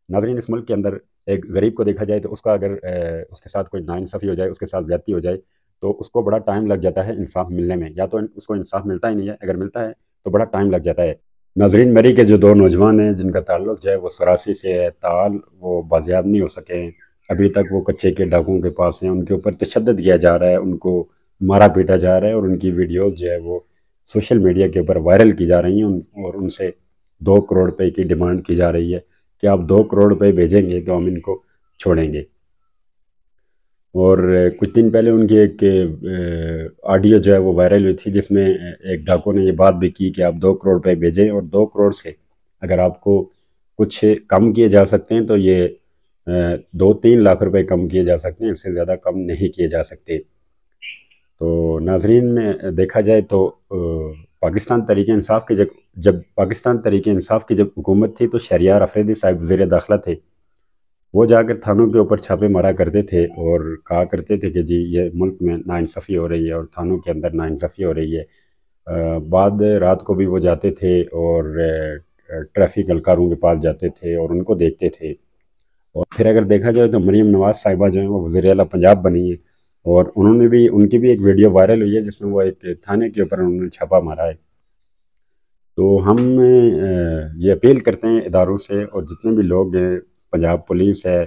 ناظرین، اس ملک کے اندر ایک غریب کو دیکھا جائے تو اس کا اگر اس کے ساتھ کوئی ناانصافی ہو جائے، اس کے ساتھ زیادتی ہو جائے، تو اس کو بڑا ٹائم لگ جاتا ہے انصاف ملنے میں، یا تو اس کو انصاف ملتا ہی نہیں ہے، اگر ملتا ہے تو بڑا ٹائم لگ جاتا ہے۔ ناظرین، مری کے جو دو نوجوان ہیں جن کا تعلق جو ہے وہ سراسی سے ہے، تاحال وہ بازیاب نہیں ہو سکے ہیں، ابھی تک وہ کچے کے ڈاکوؤں کے پاس ہیں، ان کے اوپر تشدد کیا جا رہا ہے، ان کو مارا پیٹا جا رہا ہے، اور ان کی ویڈیوز جو ہے وہ سوشل میڈیا کے اوپر وائرل کی جا رہی ہیں، اور ان سے 2 کروڑ روپے کی ڈیمانڈ کی جا رہی ہے کہ آپ 2 کروڑ روپے بھیجیں گے تو ہم ان کو چھوڑیں گے۔ اور کچھ دن پہلے ان کی ایک آڈیو جو ہے وہ وائرل ہوئی تھی، جس میں ایک ڈاکو نے یہ بات بھی کی کہ آپ 2 کروڑ روپے بھیجیں، اور 2 کروڑ سے اگر آپ کو کچھ کم کیے جا سکتے ہیں تو یہ 2-3 لاکھ روپے کم کیے جا سکتے ہیں، اس سے زیادہ کم نہیں کیے جا سکتے۔ تو ناظرین، دیکھا جائے تو پاکستان تحریک انصاف کی جب پاکستان تحریک انصاف کی جب حکومت تھی تو شہریار افریدی صاحب وزیر داخلہ تھے، وہ جا کر تھانوں کے اوپر چھاپے مارا کرتے تھے اور کہا کرتے تھے کہ جی یہ ملک میں ناانصافی ہو رہی ہے اور تھانوں کے اندر ناانصافی ہو رہی ہے۔ بعد رات کو بھی وہ جاتے تھے اور ٹریفک اہلکاروں کے پاس جاتے تھے اور ان کو دیکھتے تھے۔ اور پھر اگر دیکھا جائے تو مریم نواز صاحبہ جو ہیں وہ وزیر اعلیٰ پنجاب بنی ہیں، اور ان کی بھی ایک ویڈیو وائرل ہوئی ہے جس میں وہ ایک تھانے کے اوپر انہوں نے چھاپا مارا ہے۔ تو ہم یہ اپیل کرتے ہیں اداروں سے، اور جتنے بھی لوگ ہیں، پنجاب پولیس ہے،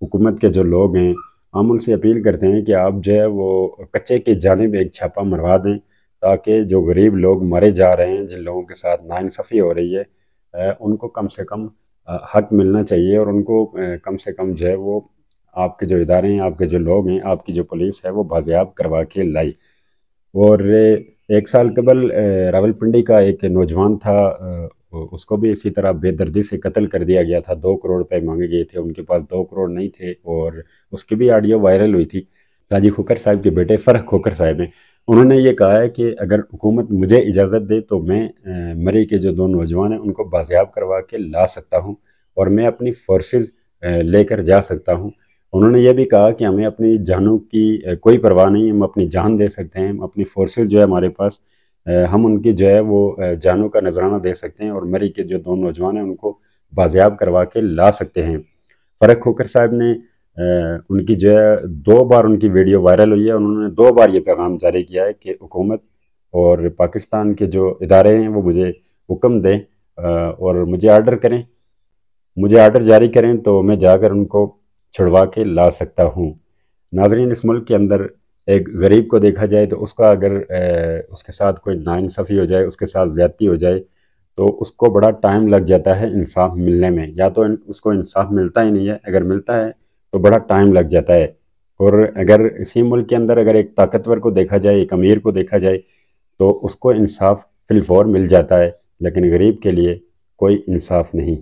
حکومت کے جو لوگ ہیں، ہم ان سے اپیل کرتے ہیں کہ آپ جو ہے وہ کچے کی جانب ایک چھاپا مروا دیں، تاکہ جو غریب لوگ مرے جا رہے ہیں، جن لوگوں کے ساتھ ناانصافی ہو رہی ہے، ان کو کم سے کم حق ملنا چاہیے، اور ان کو کم سے کم جو ہے وہ آپ کے جو ادارے ہیں، آپ کے جو لوگ ہیں، آپ کی جو پولیس ہے وہ بازیاب کروا کے لائی۔ اور 1 سال قبل راولپنڈی کا ایک نوجوان تھا، اس کو بھی اسی طرح بے دردی سے قتل کر دیا گیا تھا، 2 کروڑ روپے مانگے گئے تھے، ان کے پاس 2 کروڑ نہیں تھے، اور اس کی بھی آڈیو وائرل ہوئی تھی۔ حاجی کھوکھر صاحب کے بیٹے فرح کھوکھر صاحب ہیں، انہوں نے یہ کہا ہے کہ اگر حکومت مجھے اجازت دے تو میں مری کے جو 2 نوجوان ہیں ان کو بازیاب کروا کے لا سکتا ہوں، اور میں اپنی فورسز لے کر جا سکتا ہوں۔ انہوں نے یہ بھی کہا کہ ہمیں اپنی جانوں کی کوئی پرواہ نہیں، ہم اپنی جان دے سکتے ہیں، ہم اپنی فورسز جو ہے ہمارے پاس، ہم ان کی جو ہے وہ جانوں کا نذرانہ دے سکتے ہیں، اور مری کے جو 2 نوجوان ہیں ان کو بازیاب کروا کے لا سکتے ہیں۔ فرح کھوکھر صاحب نے ان کی جو ہے 2 بار ان کی ویڈیو وائرل ہوئی ہے، انہوں نے 2 بار یہ پیغام جاری کیا ہے کہ حکومت اور پاکستان کے جو ادارے ہیں وہ مجھے حکم دیں اور مجھے آرڈر جاری کریں تو میں جا کر ان کو چھڑوا کے لا سکتا ہوں۔ ناظرین، اس ملک کے اندر ایک غریب کو دیکھا جائے تو اس کا اگر اس کے ساتھ کوئی ناانصافی ہو جائے، اس کے ساتھ زیادتی ہو جائے، تو اس کو بڑا ٹائم لگ جاتا ہے انصاف ملنے میں، یا تو اس کو انصاف ملتا ہی نہیں ہے، اگر ملتا ہے تو بڑا ٹائم لگ جاتا ہے۔ اور اگر اسی ملک کے اندر اگر ایک طاقتور کو دیکھا جائے، ایک امیر کو دیکھا جائے، تو اس کو انصاف فی الفور مل جاتا ہے، لیکن غریب کے لیے کوئی انصاف نہیں۔